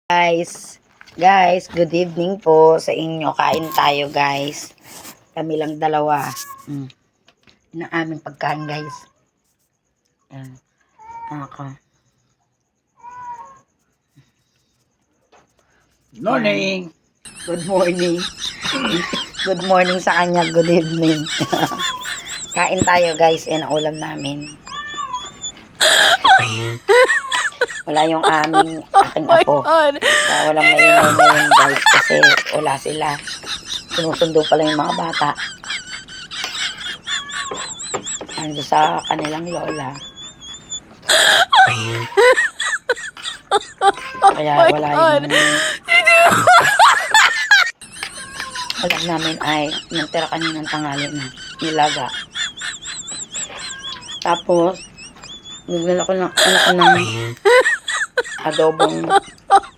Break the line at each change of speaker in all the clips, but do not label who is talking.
Guys, good evening po sa inyo. Kain tayo, guys. Kami lang dalawa. Ng aming pagkain, guys. Ayan. Ako.
Morning.
Good morning. Good morning sa kanya. Good evening. Kain tayo, guys. Yan ang ulam namin. Wala yung aking apo. Kaya walang maingay ngayon, guys. Kasi wala sila. Sinusundo pala yung mga bata. Ando sa kanilang lola. Kaya wala yung alam namin ay nagtira kaninang tanghali na nilaga. Tapos nagdala ko ng adobong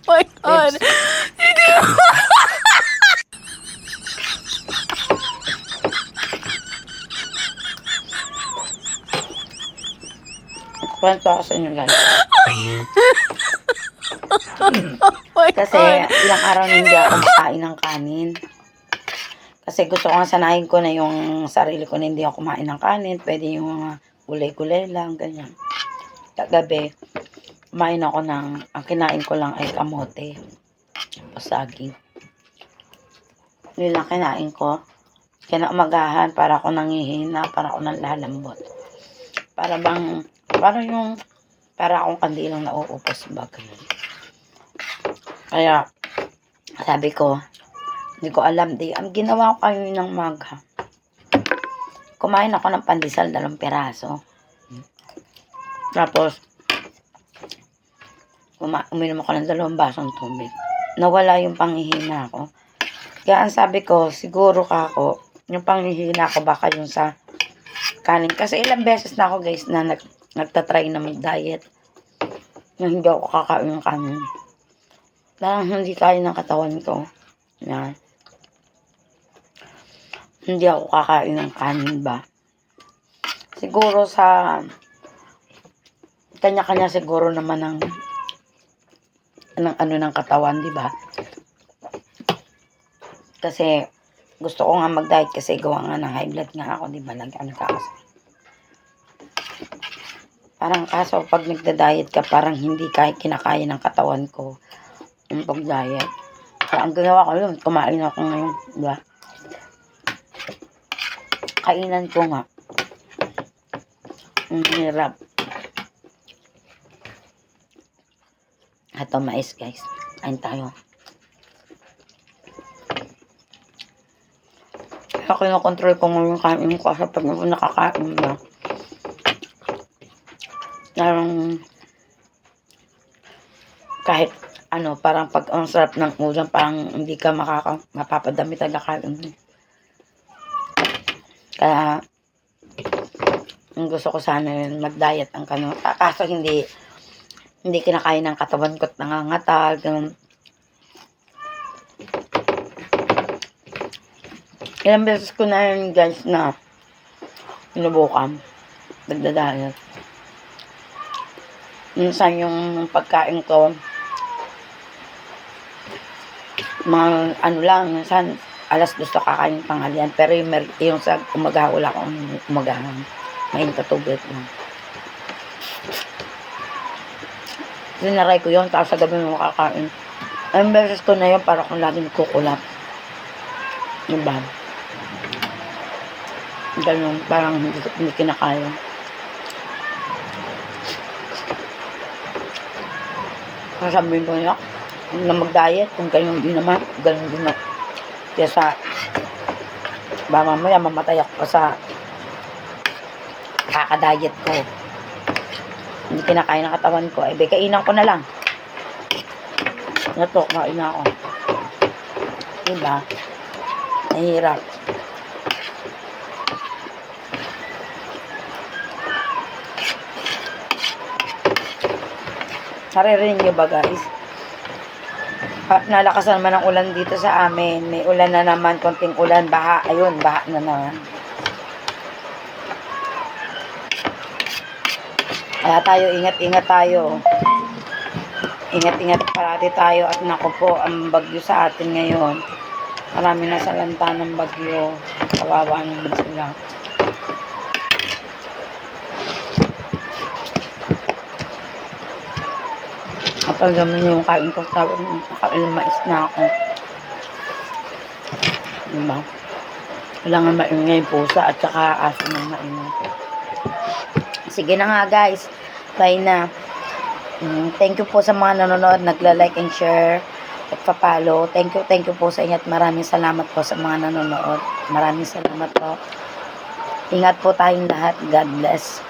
ribs. Kwento ako sa inyo, guys. Kasi ilang araw na hindi ako makain ng kanin. Kasi gusto ko nga sanayin ko na yung sarili ko na hindi ako kumain ng kanin. Pwede yung mga gulay-gulay lang, ganyan. Kagabi, kumain ako ang kinain ko lang ay kamote o saging. Yun lang kinain ko. Kinaumagahan para ako nangihina, para ako nalalambot. Para akong kandilang nauupos bagay. Kaya, sabi ko, hindi ko alam, ang ginawa ko kayo ng maga. Kumain ako ng pandesal, 2 piraso. Tapos, uminom ako ng 2 basong tubig. Nawala yung panghihina ko. Kaya ang sabi ko, siguro yung panghihina ko baka yung sa kanin. Kasi ilang beses na ako, guys, na nagtatry na mag-diet. Na hindi ako kakain ng kanin. Parang hindi kaya ng katawan ko. Yan. Hindi ako kakain ng kanin ba. Siguro sa kanya-kanya siguro naman ng katawan, di ba? Kasi gusto ko nga mag-diet kasi gawa nga ng high blood nga ako, di ba? Parang kaso pag nagda-diet ka, parang hindi kinakaya ng katawan ko yung pag-diet. Kaya ang ginawa ko yun, kumain ako ngayon, di ba? Kainan ko nga. Ang hirap. Ito mais, guys. Kain tayo. Kaya kinokontrol ko ngayon kain ko kasi pag ako nakakain ba. Kahit parang pag ang sarap ng ulam, parang hindi ka mapapadami talaga kain. Kaya ang gusto ko sana yun, mag-diet ang kaso hindi kinakain ng katawan ko at nangangatal, ganun. Ilang beses ko na yun, guys, na sinubukan, nagda-diet. Minsan yung pagkain ko, mga lang, minsan alas 2 kakain tanghalian, pero yung sa umaga, wala akong umagahan. Mainit na tubig lang. Sinaray ko yun, tapos sa gabi mo kakain. Ang beses ko na yun, para kung laging kukulap. Diba? Ganun, parang hindi kinakaya. Sasabihin ko nila, na mag-diet, kung ganyan din naman, ganun din na. Kaya mamaya mamatay ako pa sa kaka-diet ko. Hindi kinakain ng katawan ko. Kainan ko na lang. Ito, kain na ako. Diba? Nahihirap. Naririnig nyo ba, guys? Nalakasan naman ang ulan dito sa amin. May ulan na naman, konting ulan, baha. Ayun, baha na naman. Kaya tayo, ingat-ingat tayo. Ingat-ingat parati tayo at naku po, ang bagyo sa atin ngayon. Marami na sa lanta ng bagyo. Kawawa naman sila. Kapag naman yung kain ko, mais na ako. Diba? Kailangan maingay pusa at saka aso ng maingay. Sige na nga guys. Bye na. Thank you po sa mga nanonood, nagla-like and share at pa-follow. Thank you po sa inyo at maraming salamat po sa mga nanonood. Maraming salamat po. Ingat po tayong lahat. God bless.